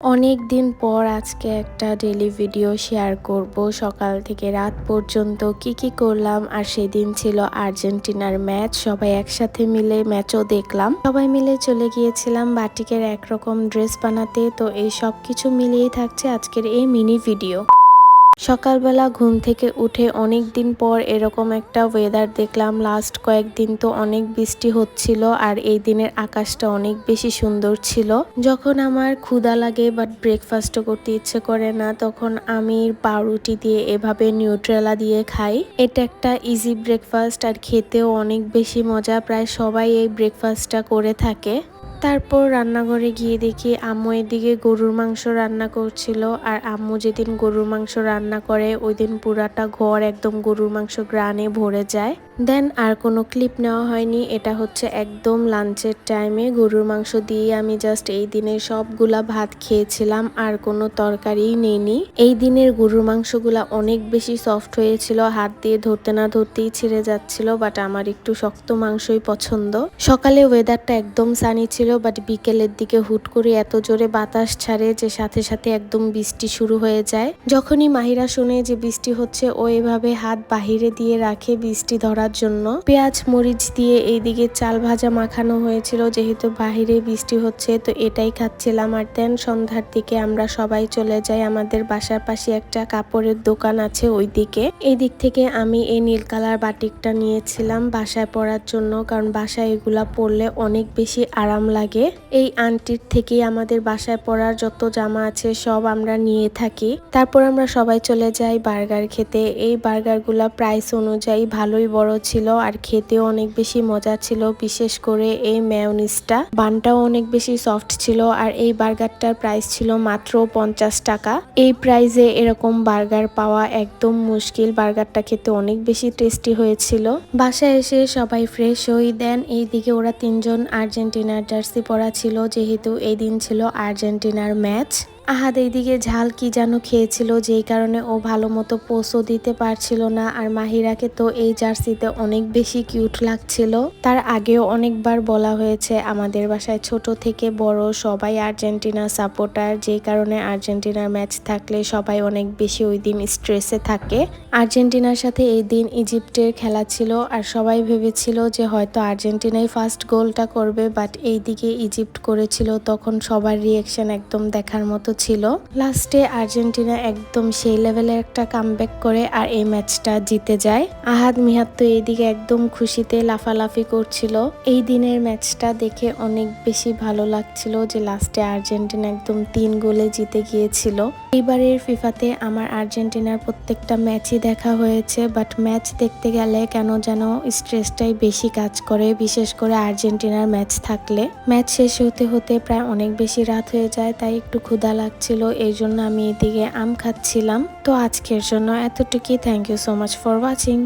অনেক দিন পর আজকে একটা ডেইলি ভিডিও শেয়ার করব। সকাল থেকে রাত পর্যন্ত কি করলাম। আর সেদিন ছিল আর্জেন্টিনার ম্যাচ, সবাই একসাথে মিলে ম্যাচও দেখলাম। সবাই মিলে চলে গিয়েছিলাম বাটিকের একরকম ড্রেস বানাতে। তো এই সব কিছু মিলিয়েই থাকছে আজকের এই মিনি ভিডিও। সকালবেলা ঘুম থেকে উঠে অনেক দিন পর এরকম একটা ওয়েদার দেখলাম। লাস্ট কয়েকদিন তো অনেক বৃষ্টি হচ্ছিল, আর এই দিনের আকাশটা অনেক বেশি সুন্দর ছিল। যখন আমার ক্ষুধা লাগে বাট ব্রেকফাস্টও করতে ইচ্ছে করে না, তখন আমি পাউরুটি দিয়ে এভাবে নিউট্রেলা দিয়ে খাই। এটা একটা ইজি ব্রেকফাস্ট আর খেতেও অনেক বেশি মজা। প্রায় সবাই এই ব্রেকফাস্টটা করে থাকে। তারপর রান্নাঘরে গিয়ে দেখি আম্মু এদিকে গরুর মাংস রান্না করছিল। আর আম্মু যেদিন গরুর মাংস রান্না করে ওই দিন পুরাটা ঘর একদম গরুর মাংস গ্রানে ভরে যায়। দেন আর কোনো ক্লিপ নেওয়া হয়নি। এটা হচ্ছে একদম লাঞ্চের টাইমে গরুর মাংস দিয়ে আমি জাস্ট এই দিনের সবগুলা ভাত খেয়েছিলাম, আর কোনো তরকারিই নেইনি। এই দিনের গরুর মাংসগুলা অনেক বেশি সফট হয়েছিল, হাত দিয়ে ধরতে না ধরতেই ছিঁড়ে যাচ্ছিল। বাট আমার একটু শক্ত মাংসই পছন্দ। সকালে ওয়েদারটা একদম সানি ছিল, বাট বিকেলের দিকে হুট করে এত জোরে বাতাস ছাড়ে যে সাথে সাথে একদম বৃষ্টি শুরু হয়ে যায়। যখনই মাহিরা শুনে যে বৃষ্টি হচ্ছে, ও এভাবে হাত বাহিরে দিয়ে রাখে বৃষ্টি ধরার জন্য। পেঁয়াজ মরিচ দিয়ে এইদিকে চাল ভাজা মাখানো হয়েছিল, যেহেতু বাহিরে বৃষ্টি হচ্ছে তো এটাই খাচ্ছিলাম। আর দেন সন্ধ্যার দিকে আমরা সবাই চলে যাই আমাদের বাসার পাশে একটা কাপড়ের দোকান আছে ওই দিকে। এই দিক থেকে আমি এই নীল কালার বাটিকটা নিয়েছিলাম বাসায় পরার জন্য, কারণ বাসায় এগুলা পরলে অনেক বেশি আরাম লাগে। এই আন্টির থেকেই আমাদের বাসায় পরার যত জামা আছে সব আমরা নিয়ে থাকি। তারপর আমরা সবাই চলে যাই বার্গার খেতে। এই বার্গারগুলা প্রাইস অনুযায়ী ভালোই বড় ছিল, আর খেতেও অনেক বেশি মজা ছিল। বিশেষ করে এই মেয়োনিজটা, বানটাও অনেক বেশি সফট ছিল। আর এই বার্গারটার প্রাইস ছিল মাত্র 50 টাকা। এই প্রাইসে এরকম বার্গার পাওয়া একদম মুশকিল। বার্গারটা খেতে অনেক বেশি টেস্টি হয়েছিল। বাসায় এসে সবাই ফ্রেশ হই। দেন এইদিকে ওরা তিনজন আর্জেন্টিনার জার্সি পরা ছিল, যেহেতু এই দিন ছিল আর্জেন্টিনার ম্যাচ। আহাদ এইদিকে ঝাল কি যেন খেয়েছিল, যেই কারণে ও ভালো মতো পোস্টও দিতে পারছিল না। আর মাহিরাকে তো এই জার্সিতে অনেক বেশি কিউট লাগছিল। তার আগেও অনেকবার বলা হয়েছে আমাদের বাসায় ছোট থেকে বড় সবাই আর্জেন্টিনা সাপোর্টার, যেই কারণে আর্জেন্টিনার ম্যাচ থাকলে সবাই অনেক বেশি ওই দিন স্ট্রেসে থাকে। আর্জেন্টিনার সাথে এই দিন ইজিপ্টের খেলা ছিল, আর সবাই ভেবেছিল যে হয়তো আর্জেন্টিনাই ফার্স্ট গোলটা করবে, বাট এইদিকে ইজিপ্ট করেছিল। তখন সবার রিয়েকশন একদম দেখার মতো ছিল। লাস্টে আর্জেন্টিনা একদম সেই লেভেলের একটা কামব্যাক করে আর এই ম্যাচটা জিতে যায়। আহাদ মিহাদ তো এইদিকে একদম খুশিতে লাফালাফি করছিল। এই দিনের ম্যাচটা দেখে অনেক বেশি ভালো লাগছিল যে লাস্টে আর্জেন্টিনা একদম 3 গোলে জিতে গিয়েছিল। এইবারের ফিফাতে আমার আর্জেন্টিনার প্রত্যেকটা ম্যাচই দেখা হয়েছে, বাট ম্যাচ দেখতে গেলে কেন যেন স্ট্রেসটাই বেশি কাজ করে, বিশেষ করে আর্জেন্টিনার ম্যাচ থাকলে। ম্যাচ শেষ হতে হতে প্রায় অনেক বেশি রাত হয়ে যায়, তাই একটু ক্ষুধা লাগছিল। এই জন্য আমি এদিকে আম খাচ্ছিলাম। তো আজকের জন্য এতটুকুই। Thank you so much for watching.